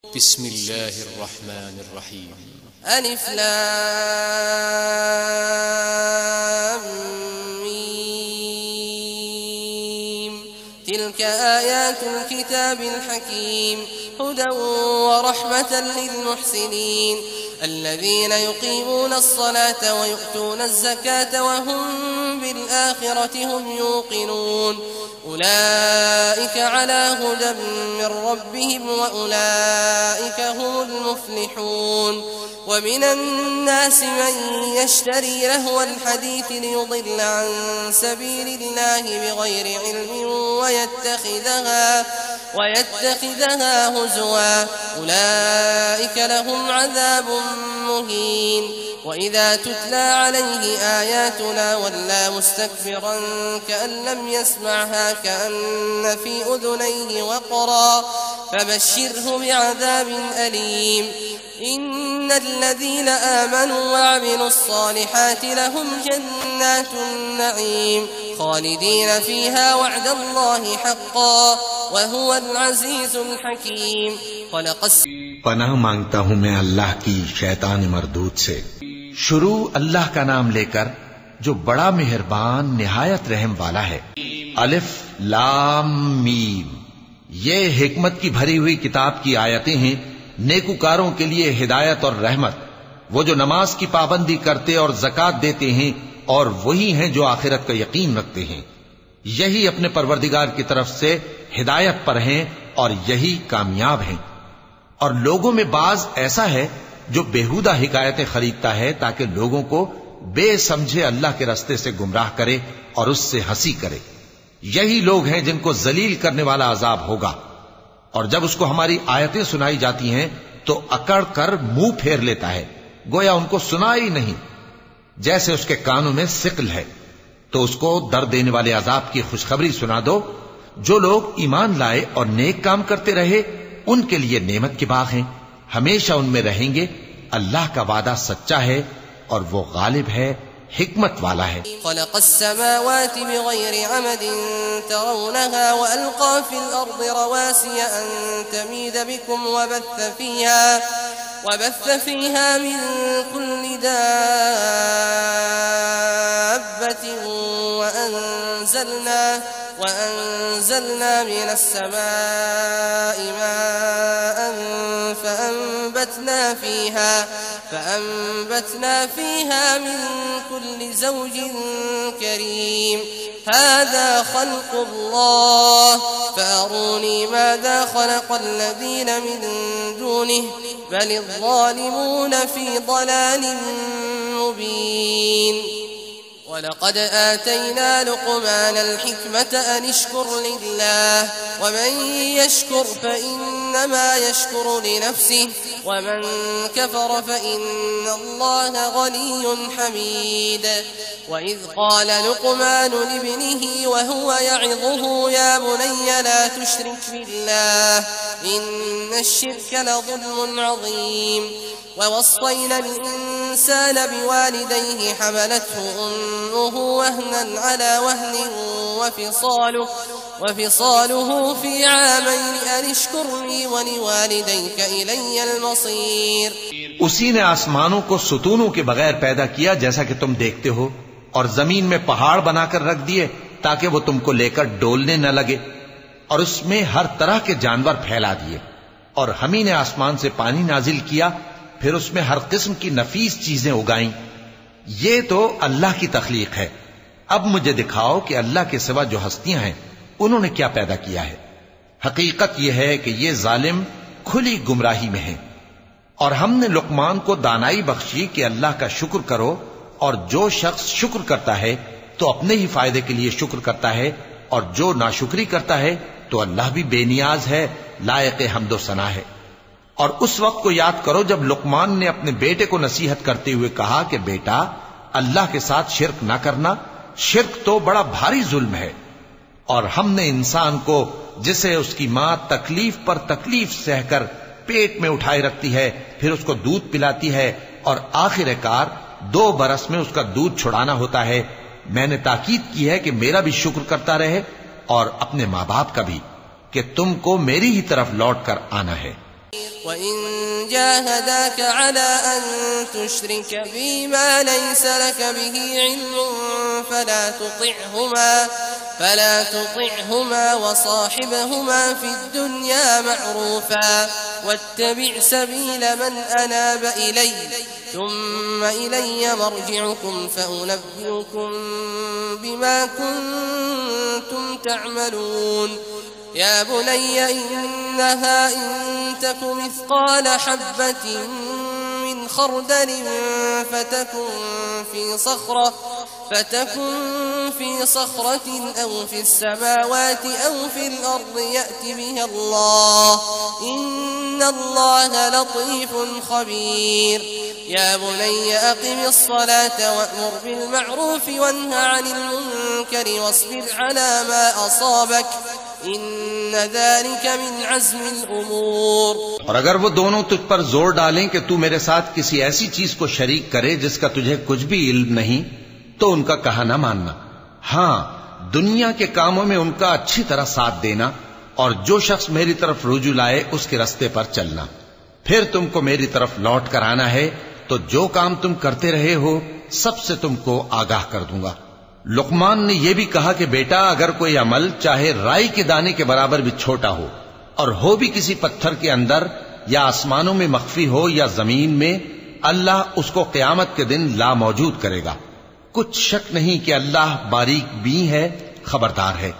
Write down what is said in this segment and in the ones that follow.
بسم الله الرحمن الرحيم ألف لام ميم تلك آيات الكتاب الحكيم هدى ورحمة للمحسنين الذين يقيمون الصلاة ويؤتون الزكاة وهم بالآخرة هم يوقنون أولئك على هدى من ربهم وأولئك هم المفلحون ومن الناس من يشتري لهو الحديث ليضل عن سبيل الله بغير علم ويتخذها هزوا أولئك لهم عذاب مهين وإذا تتلى عليه آياتنا ولى مستكبرا كأن لم يسمعها كأن في أذنيه وقرا فبشره بعذاب أليم إن الذين آمنوا وعملوا الصالحات لهم جنات النعيم خالدين فيها وعد الله حقا وهو العزيز الحكيم پناہ مانگتا ہوں میں اللہ کی شیطان مردود سے۔ شروع اللہ کا نام لے کر جو بڑا مہربان نہایت رحم والا ہے۔ الف لام میم، یہ حکمت کی بھری ہوئی کتاب کی آیتیں ہیں، نیکوکاروں کے لیے ہدایت اور رحمت، وہ جو نماز کی پابندی کرتے اور زکوٰۃ دیتے ہیں اور وہی ہیں جو آخرت کا یقین رکھتے ہیں، یہی اپنے پروردگار کی طرف سے ہدایت پر ہیں اور یہی کامیاب ہیں۔ اور لوگوں میں بعض ایسا ہے جو بیہودہ حکایتیں خریدتا ہے تاکہ لوگوں کو بے سمجھے اللہ کے راستے سے گمراہ کرے اور اس سے ہنسی کرے، یہی لوگ ہیں جن کو ذلیل کرنے والا عذاب ہوگا۔ اور جب اس کو ہماری آیتیں سنائی جاتی ہیں تو اکڑ کر منہ پھیر لیتا ہے، گویا ان کو سنا ہی نہیں، جیسے اس کے کانوں میں ثقل ہے۔ تو اس کو درد دینے والے عذاب کی خوشخبری سنا دو۔ جو لوگ ایمان لائے اور نیک کام کرتے رہے ان کے لیے نعمت کے باغ ہیں، ہمیشہ ان میں رہیں گے۔ اللہ کا وعدہ سچا ہے اور وہ غالب ہے، حکمت والا ہے۔ خلق السماوات بغير عمد ترونها وألقى في الأرض رواسي أن تميد بكم وبث فيها من كل دابة وأنزلنا من السماء ماء فأنبتنا فيها من كل زوج كريم هذا خلق الله فأروني ماذا خلق الذين من دونه بل الظالمون في ضلال مبين ولقد آتينا لقمان الحكمة أن اشكر لله ومن يشكر فإنما يشكر لنفسه ومن كفر فإن الله غني حميد وإذ قال لقمان لابنه وهو يعظه يا بني لا تشرك بالله إن الشرك لظلم عظيم ووصينا الإنسان بوالديه حملته أمه وهنا على وهن وفصاله في عامين أن اشكر لي ولوالديك إلي المصير۔ اسی نے آسمانوں کو ستونوں کے بغیر پیدا کیا جیسا کہ تم دیکھتے ہو، اور زمین میں پہاڑ بنا کر رکھ دیے تاکہ وہ تم کو لے کر ڈولنے نہ لگے، اور اس میں ہر طرح کے جانور پھیلا دیے، اور ہم ہی نے آسمان سے پانی نازل کیا، پھر اس میں ہر قسم کی نفیس چیزیں اگائیں۔ یہ تو اللہ کی تخلیق ہے۔ اب مجھے دکھاؤ کہ اللہ کے سوا جو ہستیاں ہیں انہوں نے کیا پیدا کیا ہے۔ حقیقت یہ ہے کہ یہ ظالم کھلی گمراہی میں ہیں۔ اور ہم نے لقمان کو دانائی بخشی کہ اللہ کا شکر کرو، اور جو شخص شکر کرتا ہے تو اپنے ہی فائدے کے لیے شکر کرتا ہے، اور جو ناشکری کرتا ہے تو اللہ بھی بے نیاز ہے، لائق حمد و ثنا ہے۔ اور اس وقت کو یاد کرو جب لقمان نے اپنے بیٹے کو نصیحت کرتے ہوئے کہا کہ بیٹا اللہ کے ساتھ شرک نہ کرنا، شرک تو بڑا بھاری ظلم ہے۔ اور ہم نے انسان کو جسے اس کی ماں تکلیف پر تکلیف سہ کر پیٹ میں اٹھائے رکھتی ہے، پھر اس کو دودھ پلاتی ہے، اور آخر کار 2 برس میں اس کا دودھ چھڑانا ہوتا ہے، میں نے تاکید کی ہے کہ میرا بھی شکر کرتا رہے اور اپنے ماں باپ کا بھی، کہ تم کو میری ہی طرف لوٹ کر آنا ہے۔ وإن جاهداك على أن تشرك بي ما ليس لك به علم فلا تطعهما وصاحبهما في الدنيا معروفا واتبع سبيل من أناب إلي ثم إلي مرجعكم فأنبئكم بما كنتم تعملون يا بني إنها إن تك مثقال حبة من خردل فتكن في صخرة أو في السماوات أو في الأرض يأت بها الله إن الله لطيف خبير يا بني أقم الصلاة وأمر بالمعروف وانه عن المنكر واصبر على ما أصابك ان ذلك من عزم الامور. اور اگر وہ دونوں تجھ پر زور ڈالیں کہ تو میرے ساتھ کسی ایسی چیز کو شریک کرے جس کا تجھے کچھ بھی علم نہیں تو ان کا کہا نہ ماننا. ہاں دنیا کے کاموں میں ان کا اچھی طرح ساتھ دینا اور جو شخص میری طرف رجوع لائے اس کے رستے پر چلنا. پھر تم کو میری طرف لوٹ کر آنا ہے تو جو کام تم کرتے رہے ہو سب سے تم کو آگاہ کر دوں گا. لقمان نے یہ بھی کہا کہ بیٹا اگر کوئی عمل چاہے رائی کے دانے کے برابر بھی چھوٹا ہو اور ہو بھی کسی پتھر کے اندر یا آسمانوں میں مخفی ہو یا زمین میں، اللہ اس کو قیامت کے دن لا موجود کرے گا. کچھ شک نہیں کہ اللہ باریک بین ہے، خبردار ہے.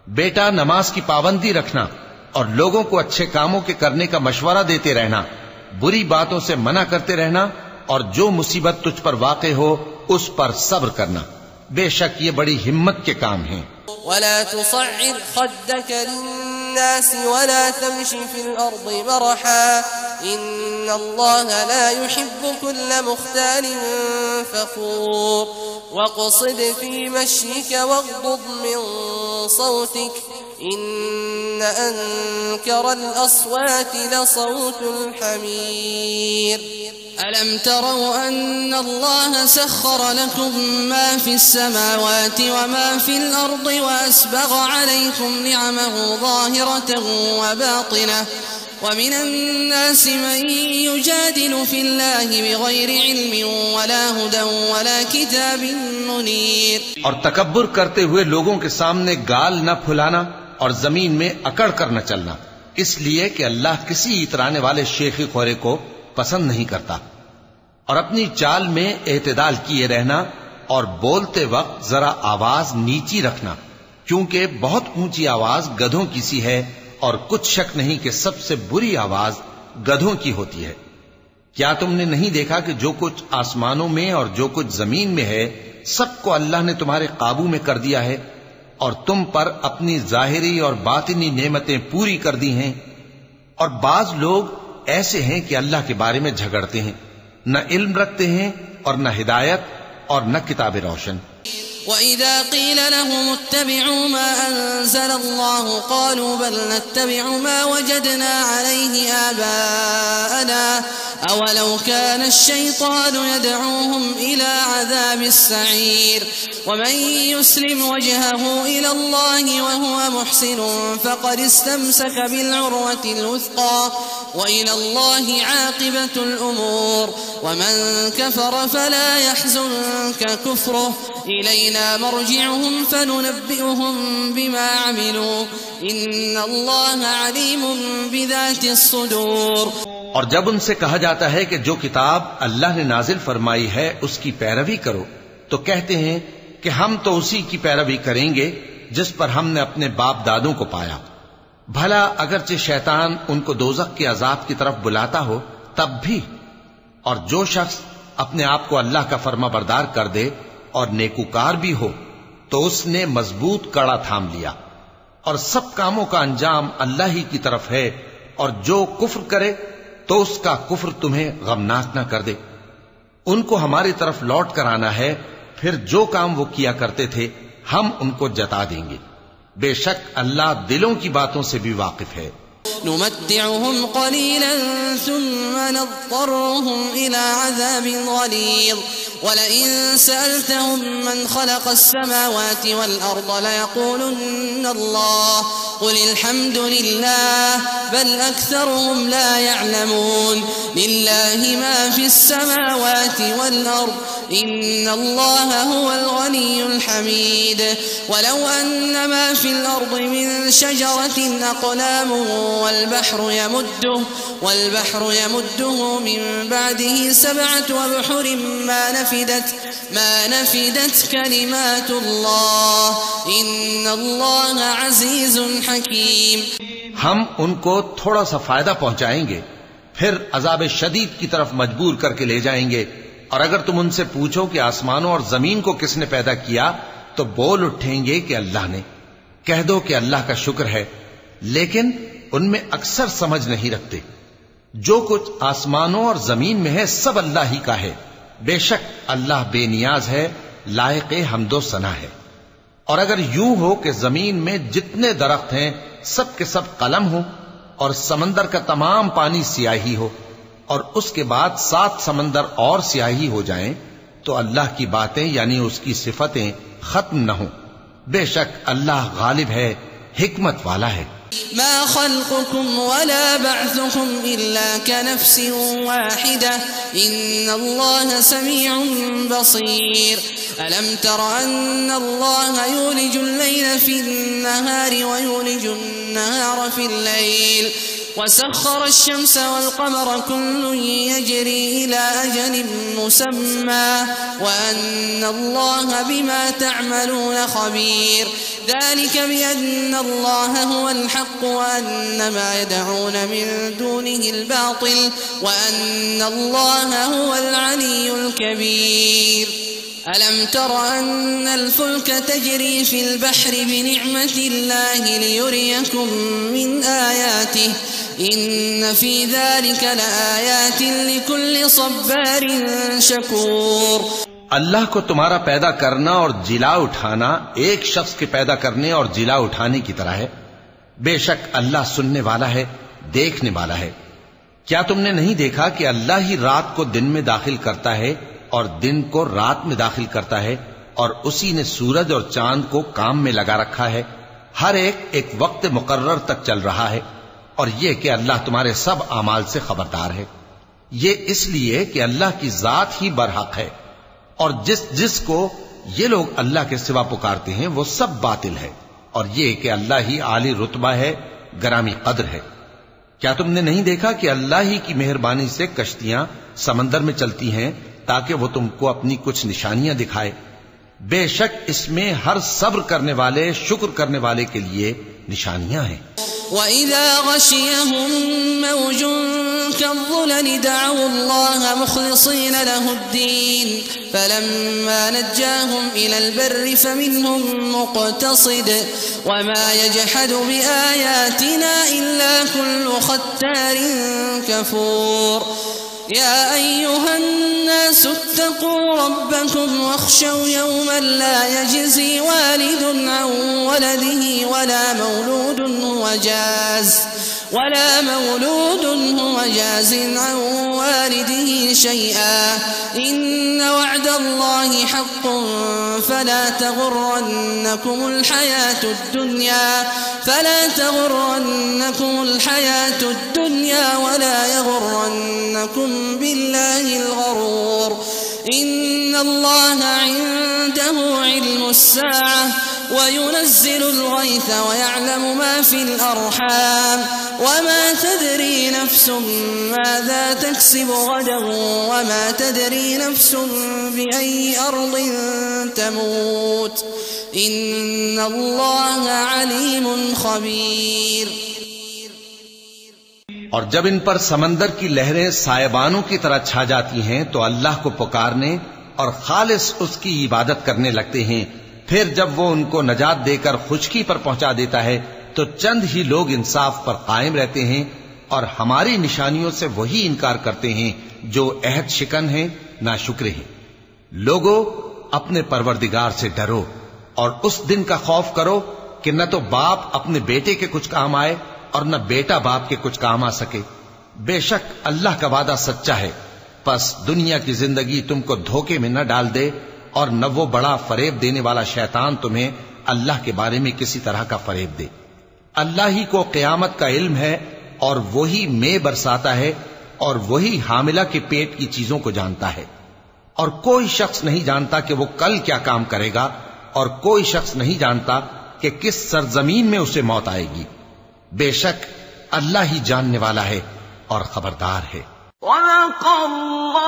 بیٹا نماز کی پابندی رکھنا اور لوگوں کو اچھے کاموں کے کرنے کا مشورہ دیتے رہنا، بری باتوں سے منع کرتے رہنا اور جو مصیبت تجھ پر واقع ہو اس پر صبر کرنا. بے شک یہ بڑی ہمت کے کام ہیں. ولا تصعر خدك للناس ولا تمش في الأرض مرحا إن الله لا يحب كل مختال فخور واقصد في مشيك واغضض من صوتك إن أنكر الأصوات لصوت الحمير. ألم تروا أن الله سخر لكم ما في السماوات وما في الأرض وأسبغ عليكم نعمه ظاهرة وباطنة ومن الناس من يجادل في الله بغير علم ولا هدى ولا كتاب منير. اور تکبر کرتے ہوئے لوگوں کے سامنے گال نہ پھلانا اور زمین میں اکڑ کر نہ چلنا، اس لیے کہ اللہ کسی اترانے والے شیخی خورے کو پسند نہیں کرتا. اور اپنی چال میں اعتدال کیے رہنا اور بولتے وقت ذرا آواز نیچی رکھنا، کیونکہ بہت اونچی آواز گدھوں کی سی ہے اور کچھ شک نہیں کہ سب سے بری آواز گدھوں کی ہوتی ہے. کیا تم نے نہیں دیکھا کہ جو کچھ آسمانوں میں اور جو کچھ زمین میں ہے سب کو اللہ نے تمہارے قابو میں کر دیا ہے اور تم پر اپنی ظاہری اور باطنی نعمتیں پوری کر دی ہیں. اور بعض لوگ ایسے ہیں کہ اللہ کے بارے میں جھگڑتے ہیں، نہ علم رکھتے ہیں اور نہ ہدایت اور نہ کتاب روشن. وَإِذَا قِيلَ لَهُمُ اتَّبِعُوا مَا أَنزَلَ اللَّهُ قَالُوا بَلْ نَتَّبِعُ مَا وَجَدْنَا عَلَيْهِ آبَاءَنَا أَوَلَوْ كَانَ الشَّيْطَانُ يَدْعُوهُمْ إِلَى عَذَابِ السَّعِيرِ وَمَن يُسْلِمْ وَجْهَهُ إِلَى اللَّهِ وَهُوَ مُحْسِنٌ فَقَدِ اسْتَمْسَكَ بِالْعُرْوَةِ الْوُثْقَى وَإِلَى اللَّهِ عَاقِبَةُ الْأُمُورِ وَمَن كَفَرَ فَلَا يَحْزُنكَ كُفْرُهُ إِلَيْنَا مَرْجِعُهُمْ فَنُنَبِّئُهُم بِمَا عَمِلُوا إِنَّ اللَّهَ عَلِيمٌ بِذَاتِ الصُّدُورِ. اور جب ان سے کہا جاتا ہے کہ جو کتاب اللہ نے نازل فرمائی ہے اس کی پیروی کرو تو کہتے ہیں کہ ہم تو اسی کی پیروی کریں گے جس پر ہم نے اپنے باپ دادوں کو پایا. بھلا اگرچہ شیطان ان کو دوزخ کے عذاب کی طرف بلاتا ہو تب بھی. اور جو شخص اپنے آپ کو اللہ کا فرما بردار کر دے اور نیکوکار بھی ہو تو اس نے مضبوط کڑا تھام لیا. اور سب کاموں کا انجام اللہ ہی کی طرف ہے، اور جو کفر کرے تو اس کا کفر تمہیں غمناک نہ کر دے. ان کو ہماری طرف لوٹ کر آنا ہے، پھر جو کام وہ کیا کرتے تھے ہم ان کو جتا دیں گے. بے شک اللہ دلوں کی باتوں سے بھی واقف ہے. نمتعهم قليلا ثم نضطرهم إلى عذاب غليظ ولئن سألتهم من خلق السماوات والأرض ليقولن الله قل الحمد لله بل أكثرهم لا يعلمون لله ما في السماوات والأرض إن الله هو الغني الحميد ولو أن ما في الأرض من شجرة أقلام والبحر يمده من بعده 7 أبحر ما نفدت كلمات الله إن الله عزيز حكيم. ہم ان کو تھوڑا سا فائدہ پہنچائیں گے پھر عذاب شدید کی طرف مجبور کر کے لے جائیں گے، اور اگر تم ان سے پوچھو کہ آسمانوں اور زمین کو کس نے پیدا کیا تو بول اٹھیں گے کہ اللہ نے. کہہ دو کہ اللہ کا شکر ہے، لیکن ان میں اکثر سمجھ نہیں رکھتے. جو کچھ آسمانوں اور زمین میں ہے سب اللہ ہی کا ہے، بے شک اللہ بے نیاز ہے، لائق حمد و ثنا ہے. اور اگر یوں ہو کہ زمین میں جتنے درخت ہیں سب کے سب قلم ہو اور سمندر کا تمام پانی سیاہی ہو اور اس کے بعد 7 سمندر اور سیاہی ہو جائیں تو اللہ کی باتیں یعنی اس کی صفتیں ختم نہ ہوں. بے شک اللہ غالب ہے، حکمت والا ہے. ما خلقكم ولا بعثكم إلا كنفس واحدة إن الله سميع بصير. ألم تر أن الله يولج الليل في النهار ويولج النهار في الليل وسخر الشمس والقمر كل يجري إلى أجل مسمى وأن الله بما تعملون خبير. ذلك بأن الله هو الحق وأن ما يدعون من دونه الباطل وأن الله هو العلي الكبير. ألم تر أن الفلك تجري في البحر بنعمة الله ليريكم من آياته إن في ذلك لآيات لكل صبار شكور. اللہ کو تمہارا پیدا کرنا اور جلا اٹھانا ایک شخص کے پیدا کرنے اور جلا اٹھانے کی طرح ہے. بے شک اللہ سننے والا ہے، دیکھنے والا ہے. کیا تم نے نہیں دیکھا کہ اللہ ہی رات کو دن میں داخل کرتا ہے اور دن کو رات میں داخل کرتا ہے، اور اسی نے سورج اور چاند کو کام میں لگا رکھا ہے. ہر ایک وقت مقرر تک چل رہا ہے. اور یہ کہ اللہ تمہارے سب اعمال سے خبردار ہے. یہ اس لیے کہ اللہ کی ذات ہی برحق ہے، اور جس کو یہ لوگ اللہ کے سوا پکارتے ہیں وہ سب باطل ہے. اور یہ کہ اللہ ہی عالی رتبہ ہے، گرامی قدر ہے. کیا تم نے نہیں دیکھا کہ اللہ ہی کی مہربانی سے کشتیاں سمندر میں چلتی ہیں تاکہ وہ تم کو اپنی کچھ نشانیاں دکھائے؟ بے شک اس میں ہر صبر کرنے والے، شکر کرنے والے کے لیے نشانیاں ہیں. وَإِذَا غَشِيَهُم مَّوْجٌ كَالظُّلَلِ دَعَوُا اللَّهَ مُخْلِصِينَ لَهُ الدِّينَ فَلَمَّا نَجَّاهُمْ إِلَى الْبَرِّ فَمِنْهُم مُّقْتَصِدٌ وَمَا يَجْحَدُ بِآيَاتِنَا إِلَّا كُلُّ خَتَّارٍ كَفُورٍ. يا أيها الناس اتقوا ربكم واخشوا يوما لا يجزي والد عن ولده ولا مولود هو جاز عن والده شيئا إن وعد الله حق فلا تغرنكم الحياة الدنيا ولا يغرنكم بالله الغرور. إن الله عنده علم الساعة وينزل الغيث ويعلم ما في الأرحام وما تدري نفس ماذا تكسب غدا وما تدري نفس بأي أرض تموت إن الله عليم خبير. اور جب ان پر سمندر کی لہریں سائبانوں کی طرح چھا جاتی ہیں تو اللہ کو پکارنے اور خالص اس کی عبادت کرنے لگتے ہیں. پھر جب وہ ان کو نجات دے کر خشکی پر پہنچا دیتا ہے تو چند ہی لوگ انصاف پر قائم رہتے ہیں، اور ہماری نشانیوں سے وہی انکار کرتے ہیں جو عہد شکن ہیں، ناشکرے ہیں. لوگو اپنے پروردگار سے ڈرو اور اس دن کا خوف کرو کہ نہ تو باپ اپنے بیٹے کے کچھ کام آئے اور نہ بیٹا باپ کے کچھ کام آ سکے. بے شک اللہ کا وعدہ سچا ہے، پس دنیا کی زندگی تم کو دھوکے میں نہ ڈال دے، اور نہ وہ بڑا فریب دینے والا شیطان تمہیں اللہ کے بارے میں کسی طرح کا فریب دے۔ اللہ ہی کو قیامت کا علم ہے، اور وہی مے برساتا ہے، اور وہی حاملہ کے پیٹ کی چیزوں کو جانتا ہے، اور کوئی شخص نہیں جانتا کہ وہ کل کیا کام کرے گا، اور کوئی شخص نہیں جانتا کہ کس سرزمین میں اسے موت آئے گی۔ بے شک اللہ ہی جاننے والا ہے اور خبردار ہے۔ وَلَقَ اللَّهُ